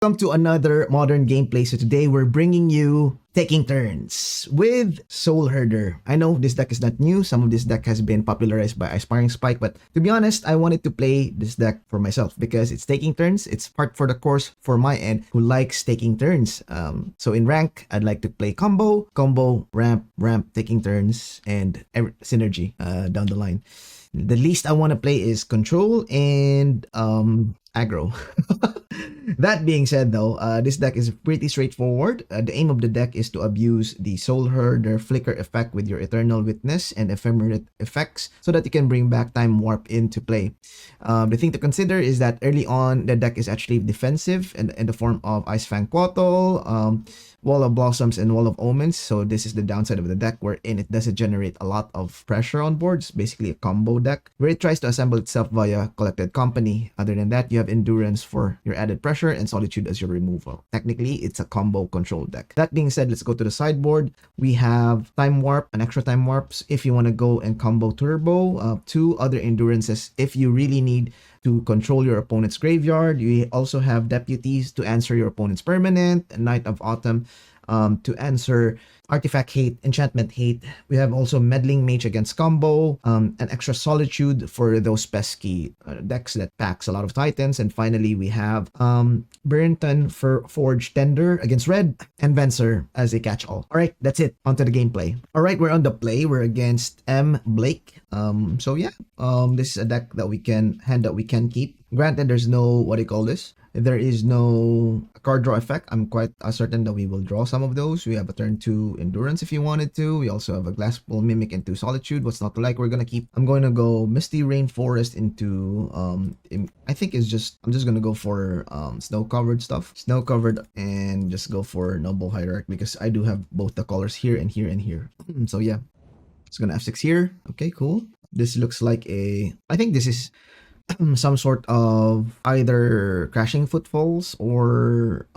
Welcome to another modern gameplay. So today we're bringing you Taking Turns with Soul Herder. I know this deck is not new. Some of this deck has been popularized by Aspiring Spike, but to be honest, I wanted to play this deck for myself because it's taking turns. It's part for the course for my end who likes taking turns. So in rank, I'd like to play combo, ramp, taking turns, and synergy down the line. The least I want to play is control and aggro. That being said though, this deck is pretty straightforward. The aim of the deck is to abuse the Soul Herder Flicker effect with your Eternal Witness and Ephemerate effects so that you can bring back Time Warp into play. The thing to consider is that early on, the deck is actually defensive in the form of Icefang Quattle, Wall of Blossoms, and Wall of Omens. So this is the downside of the deck, wherein it doesn't generate a lot of pressure on boards. Basically a combo deck where it tries to assemble itself via Collected Company. Other than that, you have Endurance for your added pressure and Solitude as your removal. Technically, it's a combo control deck. That being said, let's go to the sideboard. We have Time Warp, an extra Time Warps if you want to go and combo Turbo, 2 other Endurances if you really need to control your opponent's graveyard. You also have Deputies to answer your opponent's permanent, Knight of Autumn to answer Artifact Hate, Enchantment Hate. We have also Meddling Mage against combo, an extra Solitude for those pesky decks that packs a lot of Titans. And finally, we have Burnton for Forge Tender against red, and Venser as a catch-all. Alright, that's it. Onto the gameplay. Alright, we're on the play. We're against MBlake. So yeah, this is a deck that we can keep. Granted, there's no, what do you call this? There is no card draw effect. I'm quite certain that we will draw some of those. We have a turn 2 Endurance if you wanted to. We also have a Glasspool Mimic into Solitude. What's not to like? We're gonna keep. I'm going to go Misty Rainforest into I think I'm just gonna go for snow covered stuff. Snow covered, and just go for Noble Hierarch because I do have both the colors here and here and here. So yeah. It's gonna F6 here. Okay, cool. This looks like I think this is some sort of either Crashing Footfalls or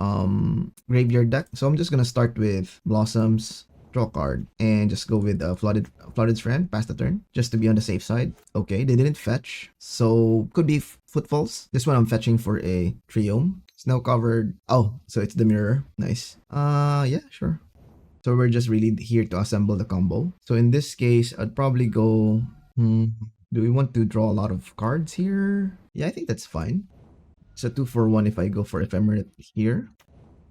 Graveyard deck. So I'm just gonna start with Blossoms, draw card, and just go with Flooded Strand, pass the turn, just to be on the safe side. Okay, they didn't fetch, so could be Footfalls. This one I'm fetching for a Triome. Snow covered. Oh, so it's the mirror. Nice. Yeah, sure. So we're just really here to assemble the combo. So in this case, I'd probably go... do we want to draw a lot of cards here? Yeah, I think that's fine. So 2 for 1 if I go for Ephemerate here.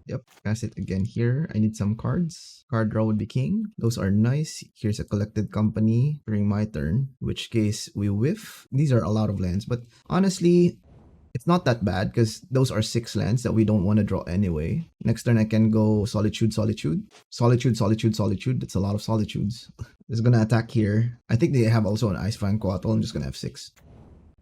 Yep, cast it again here. I need some cards. Card draw would be king. Those are nice. Here's a Collected Company during my turn, in which case we whiff. These are a lot of lands, but honestly, it's not that bad because those are 6 lands that we don't want to draw anyway. Next turn, I can go Solitude. That's a lot of Solitudes. It's gonna attack here. I think they have also an Icefang Quattle. I'm just gonna F6.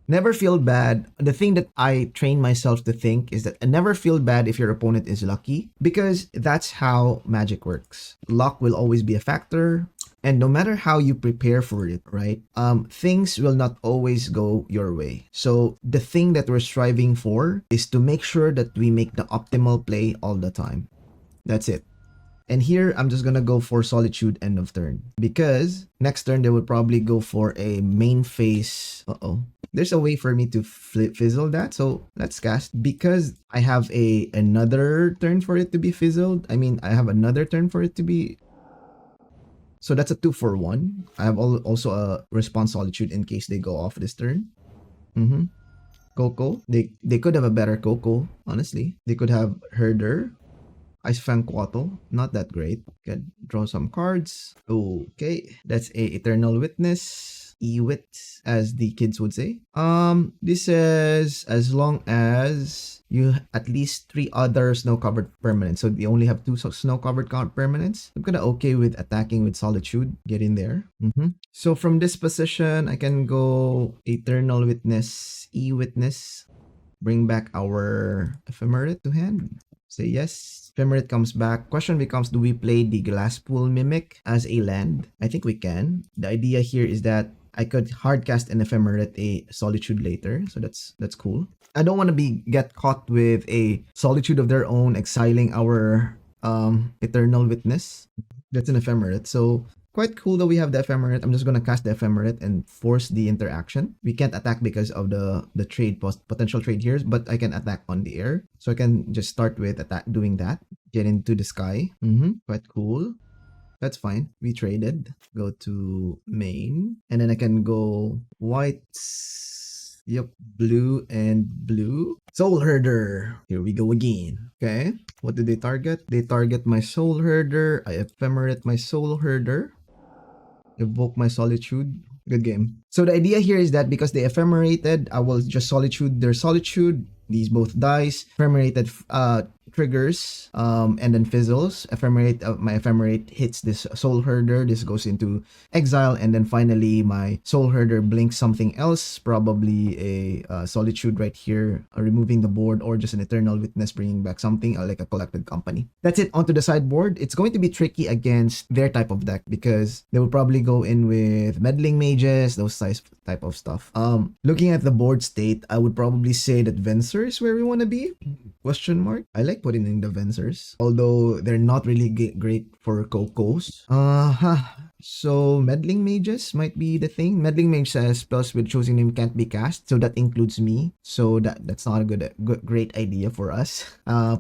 Never feel bad. The thing that I train myself to think is that I never feel bad if your opponent is lucky, because that's how Magic works. Luck will always be a factor. And no matter how you prepare for it, right? Things will not always go your way. So the thing that we're striving for is to make sure that we make the optimal play all the time. That's it. And here, I'm just gonna go for Solitude end of turn. Because next turn, they would probably go for a main phase. There's a way for me to fizzle that. So let's cast. Because I have another turn for it to be fizzled. I mean, I have another turn for it to be... So that's a 2 for 1. I have also a Response Solitude in case they go off this turn. Coco. They could have a better Coco, honestly. They could have Herder. Icefang Quattle, not that great. Can draw some cards. Okay, that's a Eternal Witness. Ewit, as the kids would say. This says as long as you at least 3 other snow-covered permanents. So they only have 2 snow-covered permanents. I'm kinda okay with attacking with Solitude. Get in there. So from this position, I can go Eternal Witness, E-Witness. Bring back our Ephemerate to hand. Say yes. Ephemerate comes back. Question becomes, do we play the Glasspool Mimic as a land? I think we can. The idea here is that I could hardcast an Ephemerate a Solitude later. So that's cool. I don't want to get caught with a Solitude of their own exiling our Eternal Witness. That's an Ephemerate. So Quite cool that we have the ephemerate. I'm just gonna cast the ephemerate and force the interaction. We can't attack because of the trade potential trade here, but I can attack on the air. So I can just start with doing that. Get into the sky. Quite cool. That's fine. We traded. Go to main. And then I can go white. Yep. Blue and blue. Soul Herder. Here we go again. Okay. What did they target? They target my Soul Herder. I ephemerate my Soul Herder. Evoke my Solitude. Good game. So the idea here is that because they ephemerated, I will just Solitude their Solitude. These both dice. Ephemerated triggers and then fizzles. My ephemerate hits this Soul Herder. This goes into exile, and then finally my Soul Herder blinks something else, probably a Solitude right here, removing the board, or just an Eternal Witness bringing back something like a Collected Company. That's it. Onto the sideboard. It's going to be tricky against their type of deck because they will probably go in with Meddling Mages, those type of stuff. Looking at the board state, I would probably say that Venser is where we want to be. Question mark. I like putting in the Vensers, although they're not really great for Cocos. So Meddling Mages might be the thing. Meddling Mage says spells with choosing name can't be cast, so that includes me. So that's not a great idea for us.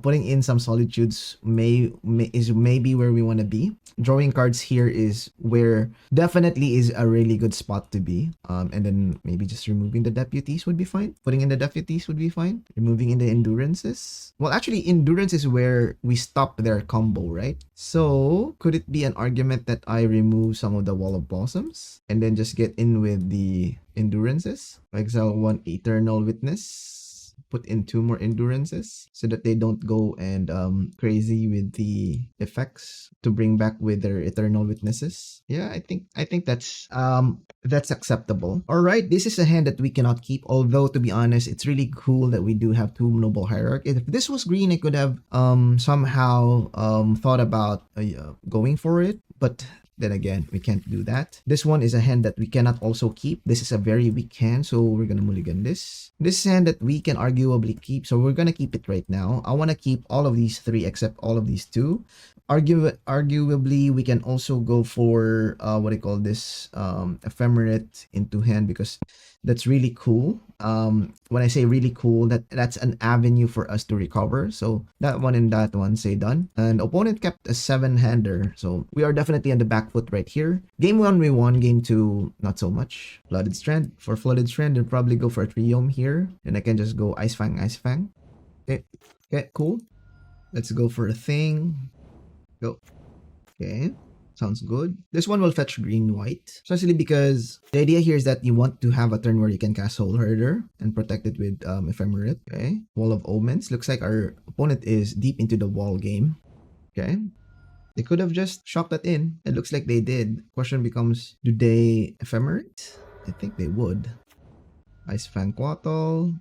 Putting in some Solitudes is maybe where we want to be. Drawing cards here is where definitely is a really good spot to be. And then maybe just removing the deputies would be fine. Putting in the deputies would be fine. Removing in the endurances. Well, actually, endurance is where we stop their combo, right? So could it be an argument that I remove some of the Wall of Blossoms and then just get in with the endurances? Exile one Eternal Witness, put in 2 more endurances so that they don't go and crazy with the effects to bring back with their Eternal Witnesses. Yeah, I think that's acceptable. All right, this is a hand that we cannot keep, although to be honest, it's really cool that we do have 2 Noble Hierarch. If this was green, I could have somehow thought about going for it, but then again, we can't do that. This one is a hand that we cannot also keep. This is a very weak hand, so we're gonna mulligan this. This is a hand that we can arguably keep, so we're gonna keep it right now. I want to keep all of these 3 except all of these 2. Arguably, we can also go for what I call this ephemerate into hand, because that's really cool. When I say really cool, that's an avenue for us to recover. So that one and that one, say done. And opponent kept a 7-hander, so we are definitely on the back foot right here. Game 1 we won, game 2 not so much. Flooded Strand. For Flooded Strand, I'll probably go for a Triome here, and I can just go Ice Fang, Ice Fang. Okay, cool. Let's go for a thing. Go. Okay. Sounds good. This one will fetch green-white. Especially because the idea here is that you want to have a turn where you can cast Soul Herder and protect it with Ephemerate. Okay. Wall of Omens. Looks like our opponent is deep into the wall game. Okay. They could have just shocked that in. It looks like they did. Question becomes, do they Ephemerate? I think they would. Ice Fang Quattle.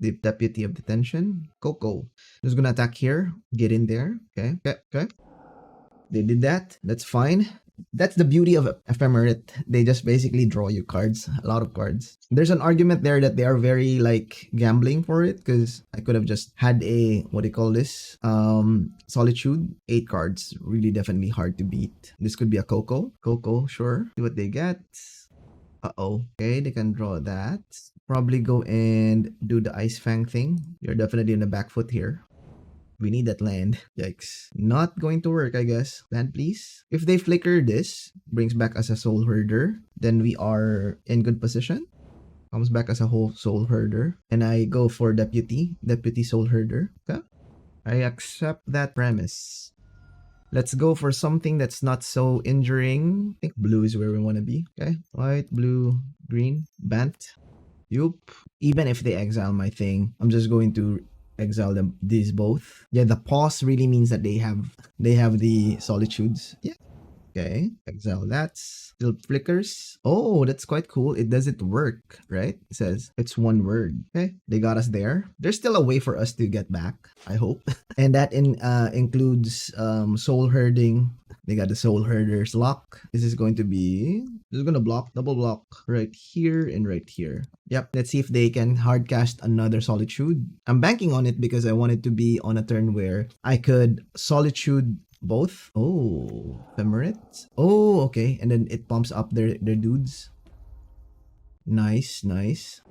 The Deputy of Detention. Coco. Just gonna attack here. Get in there. Okay. Okay. They did that. That's fine. That's the beauty of Ephemerate. They just basically draw you cards. A lot of cards. There's an argument there that they are very like gambling for it, because I could have just had a, what do you call this? Solitude. 8 cards. Really definitely hard to beat. This could be a Coco. Coco, sure. See what they get. Uh-oh. Okay, they can draw that. Probably go and do the Ice Fang thing. You're definitely on the back foot here. We need that land. Yikes. Not going to work, I guess. Land, please. If they flicker this, brings back as a Soul Herder, then we are in good position. Comes back as a whole Soul Herder. And I go for Deputy Soul Herder. Okay. I accept that premise. Let's go for something that's not so injuring. I think blue is where we want to be. Okay. White, blue, green. Bant. Yup. Even if they exile my thing, I'm just going to exile them, these both. Yeah, the pause really means that they have the solitudes. Yeah. Okay, exile that. Still flickers. Oh, that's quite cool. It doesn't work, right? It says it's 1 word. Okay, they got us there. There's still a way for us to get back, I hope. And that includes soul herding. They got the Soul Herder's lock. This is going to block, double block right here and right here. Yep, let's see if they can hard cast another Solitude. I'm banking on it because I want it to be on a turn where I could Solitude Both? Oh, ephemerate. Oh, okay. And then it pumps up their dudes. Nice, nice.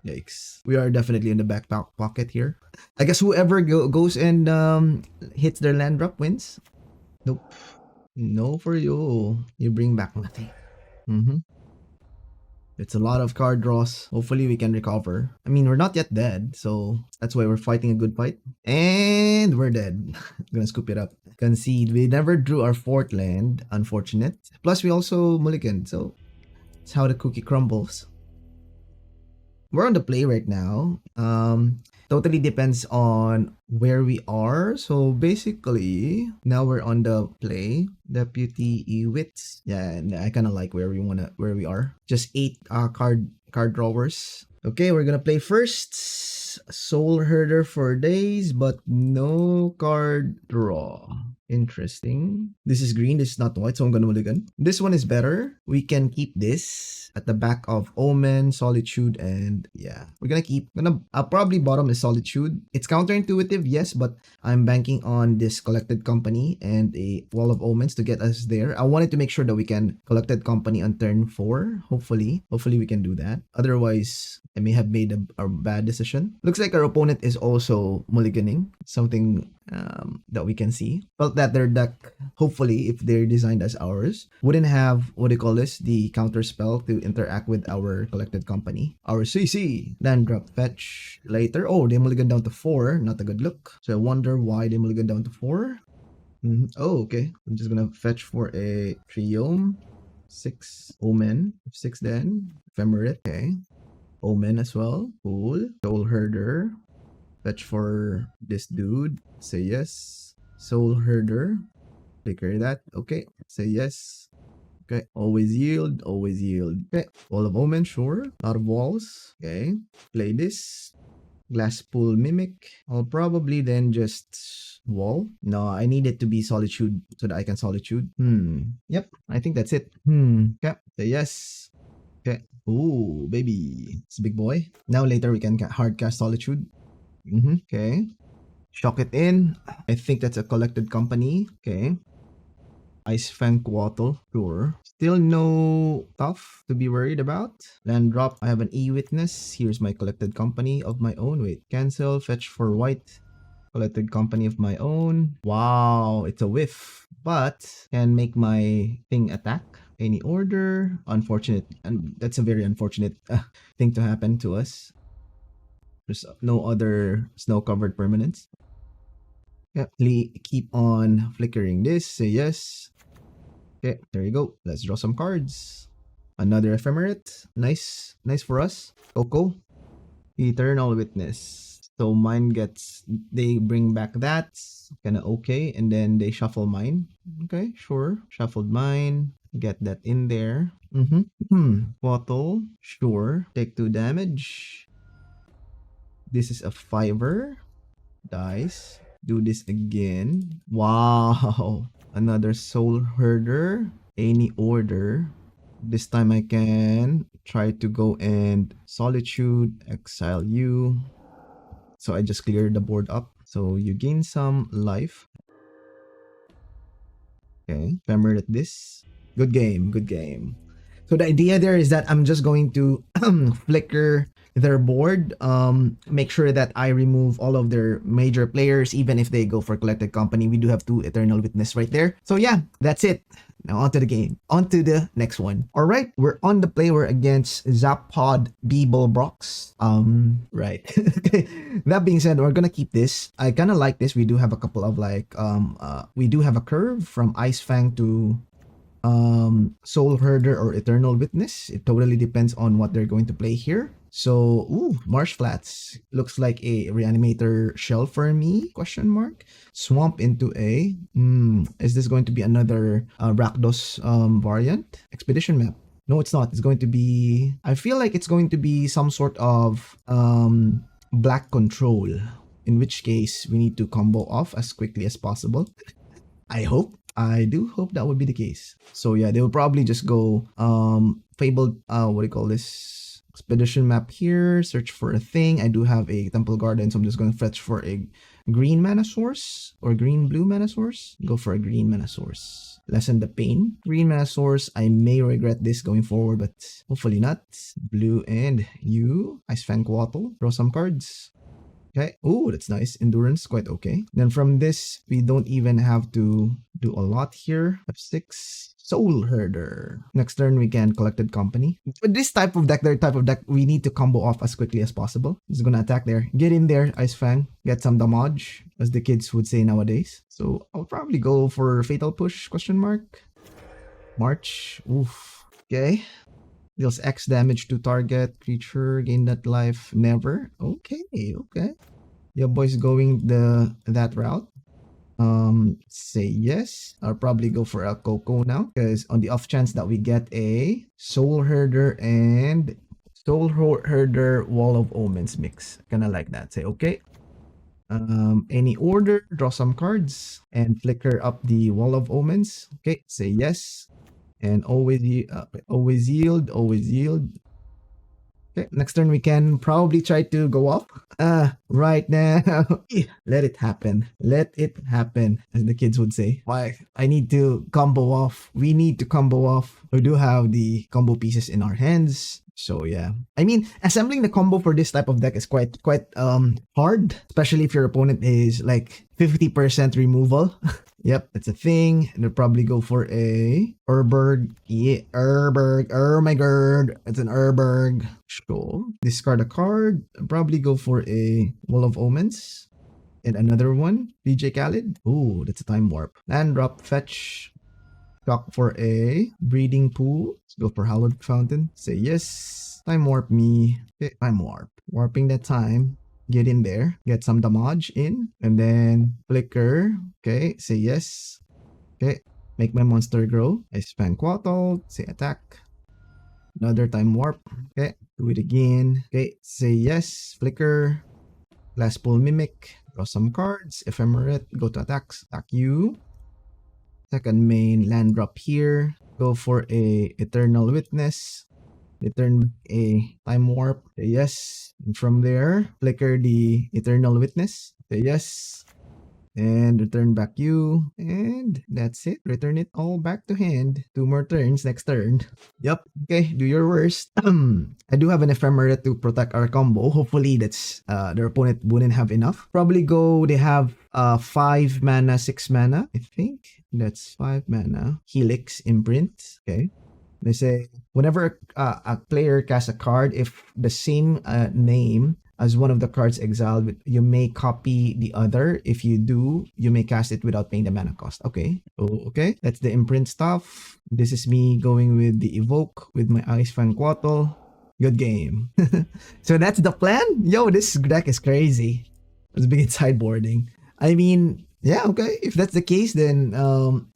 Yikes. We are definitely in the back pocket here. I guess whoever goes and hits their land drop wins. Nope. No for you. You bring back nothing. It's a lot of card draws. Hopefully we can recover. I mean, we're not yet dead, so that's why we're fighting a good fight. And we're dead. I'm gonna scoop it up. Concede. We never drew our fourth land. Unfortunate. Plus, we also mulliganed, so it's how the cookie crumbles. We're on the play right now. Totally depends on where we are. So basically, now we're on the play. Deputy Ewits. Yeah, and I kind of like where we are. Just 8 card drawers. Okay, we're gonna play first. Soul Herder for days, but no card draw. Interesting. This is green, this is not white, so I'm gonna mulligan. This one is better. We can keep this at the back of Omen, Solitude, and yeah. We're gonna keep, probably bottom is Solitude. It's counterintuitive, yes, but I'm banking on this Collected Company and a Wall of Omens to get us there. I wanted to make sure that we can Collected Company on turn 4, hopefully. Hopefully we can do that. Otherwise, I may have made a bad decision. Looks like our opponent is also mulliganing, something that we can see. Felt that their deck, hopefully, if they're designed as ours, wouldn't have, what do you call this, the counter spell to interact with our Collected Company. Our CC, land drop, fetch later. Oh, they mulligan down to 4, not a good look. So I wonder why they mulligan down to 4. Oh, okay. I'm just gonna fetch for a Triome, 6 Omen, 6 then, Ephemerate, okay. Omen as well, cool. Soul Herder, fetch for this dude, say yes. Soul Herder, take care of that, okay, say yes. Okay, always yield, always yield. Okay, Wall of Omen, sure. Lot of walls, okay. Play this. Glasspool Mimic. I'll probably then just wall. No, I need it to be Solitude so that I can Solitude. Yep, I think that's it. Okay, say yes. Okay. Ooh, baby. It's a big boy. Now later we can hard cast Solitude. Okay. Shock it in. I think that's a Collected Company. Okay. Ice Fang Quattle. Sure. Still no tough to be worried about. Land drop. I have an E-Witness. Here's my Collected Company of my own. Wait. Cancel. Fetch for white. Collected Company of my own. Wow. It's a whiff. But can make my thing attack. Any order. Unfortunate. And that's a very unfortunate thing to happen to us. There's no other snow-covered permanents. Yeah, keep on flickering this. Say yes. Okay, there you go. Let's draw some cards. Another Ephemerate. Nice. Nice for us. Coco. Eternal Witness. So mine gets... They bring back that. Kinda okay. And then they shuffle mine. Okay, sure. Shuffled mine. Get that in there. Bottle. Sure. Take 2 damage. This is a 5er. Dice. Do this again. Wow. Another Soul Herder. Any order. This time I can try to go and Solitude. Exile you. So I just cleared the board up. So you gain some life. Okay. Remember that this. Good game. Good game. So the idea there is that I'm just going to flicker their board, make sure that I remove all of their major players, even if they go for Collected Company. We do have 2 Eternal Witness right there. So yeah, that's it. Now onto the game. Onto the next one. All right, we're on the play. We're against Zapod Beeblebrox. Right. Okay. That being said, we're gonna keep this. I kind of like this. We do have a couple of like, we do have a curve from Ice Fang to Soul Herder or Eternal Witness. It totally depends on what they're going to play here. So, ooh, Marsh Flats. Looks like a Reanimator shell for me, question mark. Swamp into a, is this going to be another Rakdos variant? Expedition map. No, it's not. It's going to be, I feel like it's going to be some sort of black control. In which case, we need to combo off as quickly as possible. I hope. I do hope that would be the case. So yeah, they will probably just go Fabled, what do you call this? Expedition map here, search for a thing. I do have a Temple Garden, so I'm just going to fetch for a green mana source or green-blue mana source. Go for a green mana source. Lessen the pain. Green mana source. I may regret this going forward, but hopefully not. Blue and you. Ice Fang Quattle. Draw some cards. Okay. Oh, that's nice. Endurance, quite okay. Then from this, we don't even have to do a lot here. F6. Soul Herder. Next turn, we can Collected Company. With this type of deck, we need to combo off as quickly as possible. He's gonna attack there. Get in there, Ice Fang. Get some damage, as the kids would say nowadays. So I'll probably go for Fatal Push, question mark. March. Oof. Okay. Deals X damage to target creature. Gain that life. Never. Okay. Okay. Your boy's going that route. Say yes. I'll probably go for a Coco now, because on the off chance that we get a Soul Herder and Soul Herder Wall of Omens mix. Kinda like that. Say okay. Any order, draw some cards and flicker up the Wall of Omens. Okay, say yes. And always yield. Okay, next turn we can probably try to go off. Right now. Let it happen. Let it happen, as the kids would say. Why? I need to combo off. We need to combo off. We do have the combo pieces in our hands. So yeah. I mean, assembling the combo for this type of deck is quite hard. Especially if your opponent is like 50% removal. Yep, that's a thing. And they'll probably go for a Urberg. Yeah, Urberg. Oh my god. It's an Urberg. Sure. Discard a card. I'll probably go for a Wall of Omens. And another one. DJ Khaled. Ooh, that's a Time Warp. Land drop, fetch. Talk for a Breeding Pool. Let's go for Hallowed Fountain. Say yes. Time Warp me. Okay, Time Warp. Warping that time. Get in there, get some damage in, and then flicker. Okay, say yes. Okay, make my monster grow. I spam Quattle, say attack. Another Time Warp. Okay, do it again. Okay, say yes, flicker. Last pull Mimic. Draw some cards. Ephemerate, go to attacks. Attack you. Second main, land drop here. Go for a Eternal Witness. Return a Time Warp. Say yes. And from there, flicker the Eternal Witness. Say yes. And return back you. And that's it. Return it all back to hand. 2 more turns next turn. Yep. Okay, do your worst. I do have an Ephemerate to protect our combo. Hopefully that's their opponent wouldn't have enough. Probably go, they have 5 mana, 6 mana. I think that's 5 mana. Helix Imprint. Okay. They say whenever a player casts a card, if the same name as one of the cards exiled, you may copy the other. If you do, you may cast it without paying the mana cost. Okay. Oh, okay. That's the imprint stuff. This is me going with the evoke with my Ice Fang Quattle. Good game. So that's the plan. Yo, this deck is crazy. Let's begin sideboarding. I mean, yeah, okay. If that's the case, then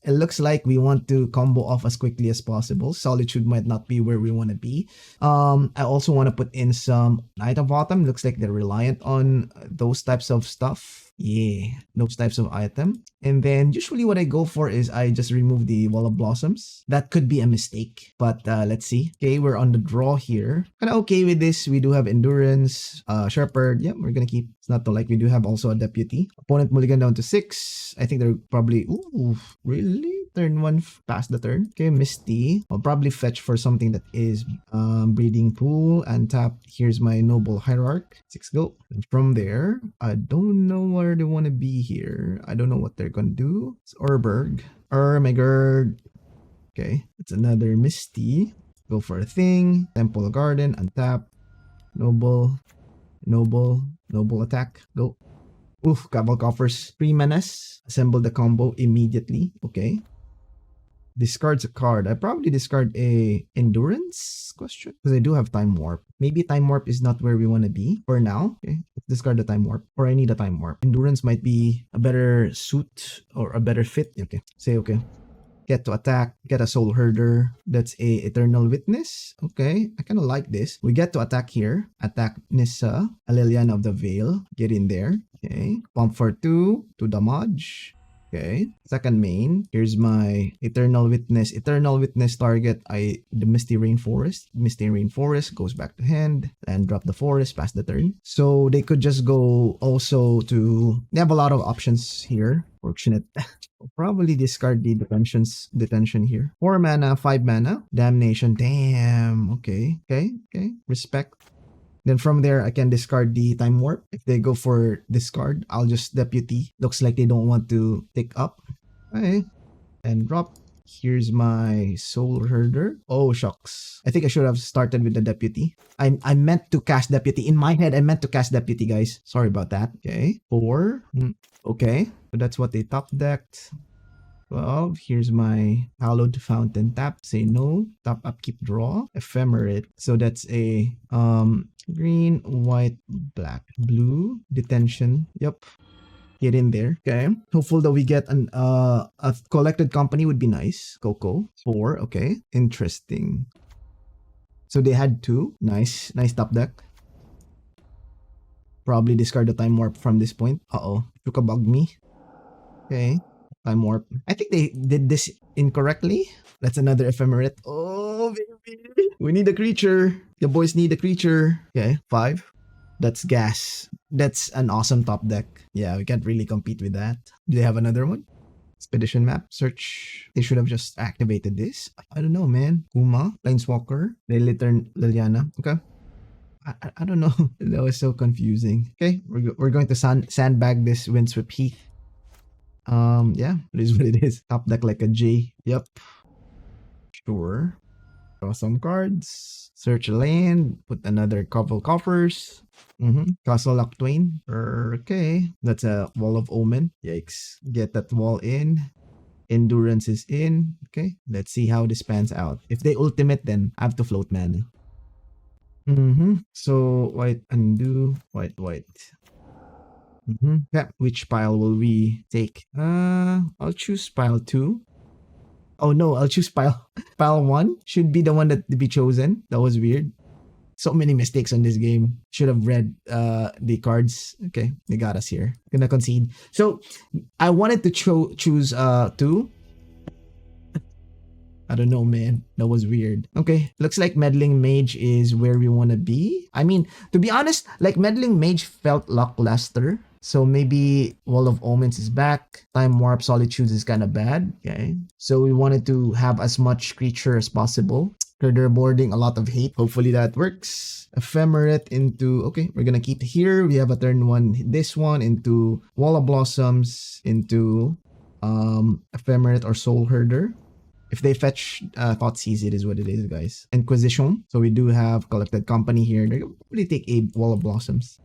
it looks like we want to combo off as quickly as possible. Solitude might not be where we want to be. I also want to put in some Night of Autumn. Looks like they're reliant on those types of stuff. Yeah, those types of item. And then usually what I go for is I just remove the Wall of Blossoms. That could be a mistake, but let's see. Okay, we're on the draw here. Kind of okay with this. We do have Endurance, Shepherd. Yeah, we're gonna keep. It's not to like we do have also a Deputy. Opponent mulligan down to 6. I think they're probably, ooh, really? Turn 1 past the turn. Okay, Misty. I'll probably fetch for something that is Breeding Pool and tap. Here's my Noble Hierarch. 6 go. And from there, I don't know where they want to be here. I don't know what they're gonna do. It's Urberg. Oh my god. Okay, it's another Misty. Go for a thing. Temple Garden, untap. Noble attack. Go. Oof, Cabal Coffers. 3 manas. Assemble the combo immediately. Okay. Discards a card. I probably discard a Endurance question because I do have Time Warp. Maybe Time Warp is not where we want to be for now. Okay, let's discard the Time Warp, or I need a Time Warp. Endurance might be a better suit or a better fit. Okay, say okay. Get to attack, get a Soul Herder. That's a Eternal Witness. Okay, I kind of like this. We get to attack here. Attack Nissa, Liliana of the Veil. Get in there. Okay, pump for 2 to damage. Okay. Second main. Here's my Eternal Witness. Eternal Witness target. The Misty Rainforest. Misty Rainforest goes back to hand and drop the forest past the turn. So they could just go also to. They have a lot of options here. Fortunate. I'll probably discard the detention here. 4 mana, 5 mana. Damnation. Damn. Okay. Respect. Then from there, I can discard the Time Warp. If they go for discard, I'll just Deputy. Looks like they don't want to take up. Okay. And drop. Here's my Soul Herder. Oh, shucks. I think I should have started with the Deputy. I meant to cast Deputy. In my head, I meant to cast Deputy, guys. Sorry about that. Okay. 4. Okay. So that's what they top decked. 12. Here's my Hallowed Fountain. Tap. Say no. Top up. Keep draw. Ephemerate. So that's a green, white, black, blue. Detention. Yep. Get in there. Okay. Hopeful that we get a collected company would be nice. Coco. 4. Okay. Interesting. So they had 2. Nice. Nice top deck. Probably discard the Time Warp from this point. Uh-oh. Took a bug me. Okay. Time Warp. I think they did this incorrectly. That's another Ephemerate. Oh, baby. We need a creature. The boys need a creature. Okay. 5. That's gas. That's an awesome top deck. Yeah, we can't really compete with that. Do they have another one? Expedition map. Search. They should have just activated this. I don't know, man. Uma. Planeswalker. They return Liliana. Okay. I don't know. That was so confusing. Okay. We're going to sandbag this Windsweep Heath. Yeah. It is what it is. Top deck like a J. Yep. Sure. Draw some cards. Search a land. Put another couple coffers. Castle Twain. Okay. That's a Wall of Omen. Yikes. Get that wall in. Endurance is in. Okay. Let's see how this pans out. If they ultimate, then I have to float mana. So white undo. White. Yeah. Which pile will we take? I'll choose pile 2. Oh no, I'll choose pile 1. Should be the one that to be chosen. That was weird. So many mistakes on this game. Should have read the cards. Okay, they got us here. Gonna concede. So I wanted to choose 2. I don't know, man. That was weird. Okay, looks like Meddling Mage is where we want to be. I mean, to be honest, like Meddling Mage felt lackluster. So maybe Wall of Omens is back. Time Warp Solitudes is kind of bad. Okay. So we wanted to have as much creature as possible. Herder boarding, a lot of hate. Hopefully that works. Ephemerate into... Okay, we're gonna keep here. We have a turn 1. This one into Wall of Blossoms. Into Ephemerate or Soul Herder. If they fetch Thoughtseize, it is what it is, guys. Inquisition. So we do have Collected Company here. They're gonna probably take a Wall of Blossoms.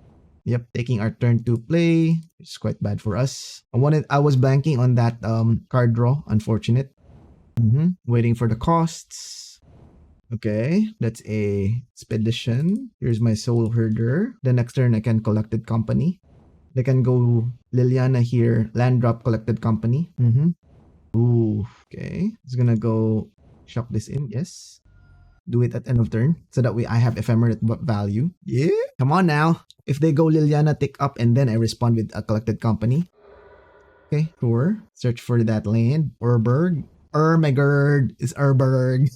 Yep, taking our turn to play. It's quite bad for us. I was banking on that card draw. Unfortunate. Waiting for the costs. Okay, that's a Expedition. Here's my Soul Herder. The next turn I can Collected Company. They can go Liliana here. Land drop Collected Company. Ooh, okay. It's gonna go shock this in. Yes. Do it at end of turn so that way I have Ephemerate value. Yeah. Come on now. If they go Liliana, take up, and then I respond with a Collected Company. Okay, sure. Search for that land. Urberg. My god. It's Urberg.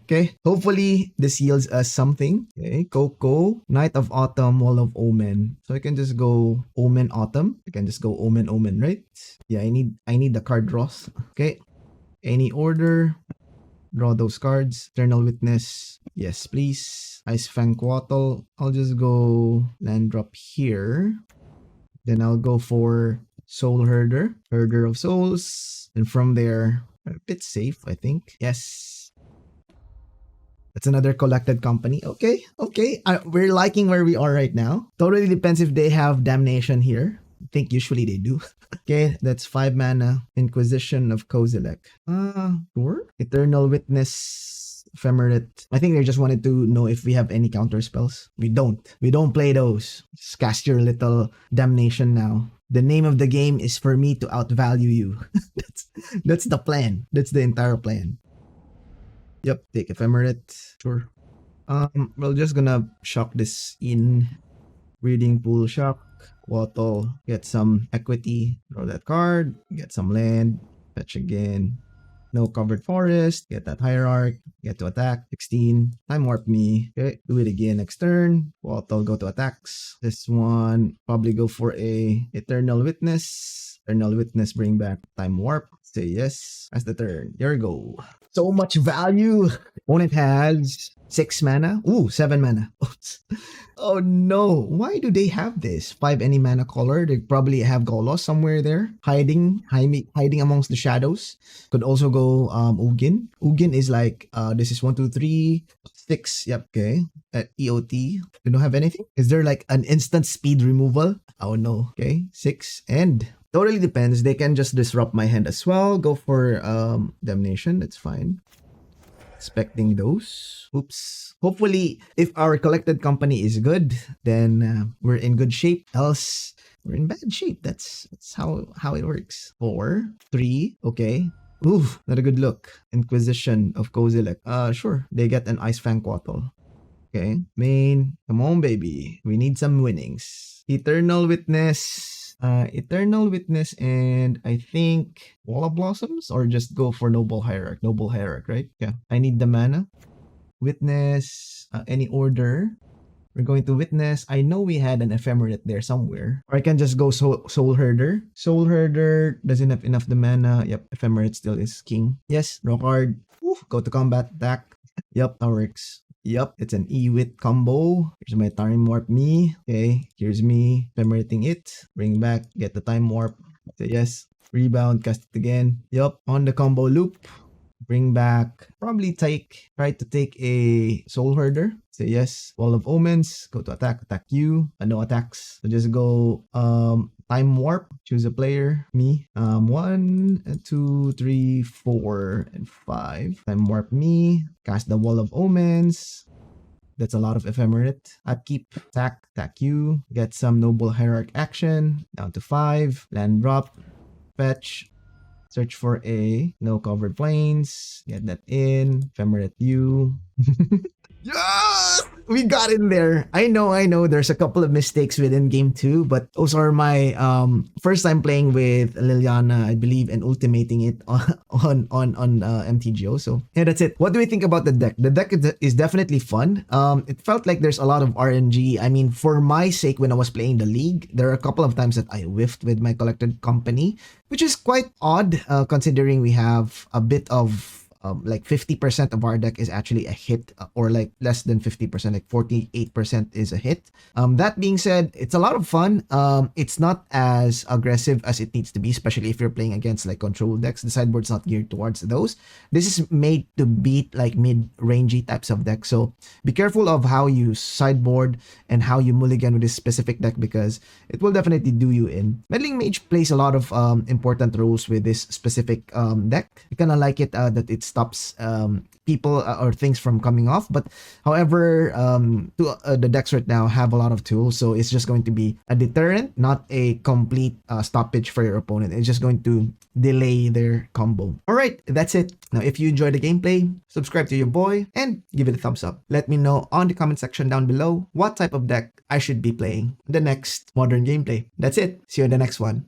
Okay. Hopefully, this yields us something. Okay. Coco. Night of Autumn. Wall of Omen. So I can just go Omen Autumn. I can just go Omen, right? Yeah, I need the card draws. Okay. Any order. Draw those cards. Eternal Witness. Yes, please. Ice Fang Quattle. I'll just go land drop here. Then I'll go for Soul Herder. Herder of Souls. And from there, a bit safe, I think. Yes. That's another Collected Company. Okay. We're liking where we are right now. Totally depends if they have Damnation here. I think usually they do. Okay, that's 5 mana. Inquisition of Kozilek. Sure. Eternal Witness. Ephemerate. I think they just wanted to know if we have any counter spells. We don't. We don't play those. Just cast your little Damnation now. The name of the game is for me to outvalue you. That's the plan. That's the entire plan. Yep, take Ephemerate. Sure. We're just gonna shock this in. Breeding Pool shock. Waddle, get some equity, draw that card, get some land, fetch again. No covered forest, get that hierarch, get to attack, 16, time warp me, okay, do it again next turn, Waddle, go to attacks. This one, probably go for a Eternal Witness, bring back time warp, say yes, that's the turn, here we go. So much value. Opponent has 6 mana. Ooh, 7 mana. Oh no. Why do they have this? 5 any mana color. They probably have Golos somewhere there. Hiding amongst the shadows. Could also go Ugin. Ugin is like this is 1, 2, 3, 6. Yep, okay. EOT. You don't have anything? Is there like an instant speed removal? Oh no. Okay. 6 and totally depends. They can just disrupt my hand as well. Go for Damnation. That's fine. Expecting those. Oops. Hopefully, if our collected company is good, then we're in good shape. Else, we're in bad shape. That's how it works. 4, 3. Okay. Ooh, not a good look. Inquisition of Kozilek. Sure. They get an Ice Fang Quattle. Okay. Main. Come on, baby. We need some winnings. Eternal Witness. Eternal Witness and I think Wall of Blossoms, or just go for Noble Hierarch, right? Yeah, I need the mana. Witness, any order. We're going to Witness. I know we had an Ephemerate there somewhere. Or I can just go Soul Herder. Soul Herder doesn't have enough the mana. Yep, Ephemerate still is king. Yes, draw card. Ooh, go to combat, attack. Yep, that works. Yep, it's an E-Wit combo. Here's my time warp me. Okay, here's me ephemerating it. Bring back, get the time warp. Say yes. Rebound, cast it again. Yep, on the combo loop. Bring back, probably try to take a Soul Herder. Say yes. Wall of Omens, go to attack you. No attacks. So just go time warp, choose a player, me. 1, 2, 3, 4, and 5. Time warp me, cast the Wall of Omens. That's a lot of ephemerate. Upkeep, attack you. Get some Noble Hierarch action, down to 5. Land drop, fetch. Search for a no covered plains. Get that in. Ephemerate you. Yeah! We got in there. I know. There's a couple of mistakes within game 2, but those are my first time playing with Liliana, I believe, and ultimating it on MTGO. So yeah, that's it. What do we think about the deck? The deck is definitely fun. It felt like there's a lot of RNG. I mean, for my sake, when I was playing the league, there are a couple of times that I whiffed with my collected company, which is quite odd considering we have a bit of like 50% of our deck is actually a hit, or like less than 50%, like 48% is a hit. That being said, it's a lot of fun. It's not as aggressive as it needs to be, especially if you're playing against like control decks. The sideboard's not geared towards those. This is made to beat like mid-rangey types of decks. So be careful of how you sideboard and how you mulligan with this specific deck, because it will definitely do you in. Meddling Mage plays a lot of important roles with this specific deck. I kind of like it that it stops people or things from coming off, but however the decks right now have a lot of tools, so it's just going to be a deterrent, not a complete stoppage for your opponent. It's just going to delay their combo. All right, that's it. Now if you enjoyed the gameplay, subscribe to your boy and give it a thumbs up. Let me know on the comment section down below what type of deck I should be playing in the next modern gameplay. That's it. See you in the next one.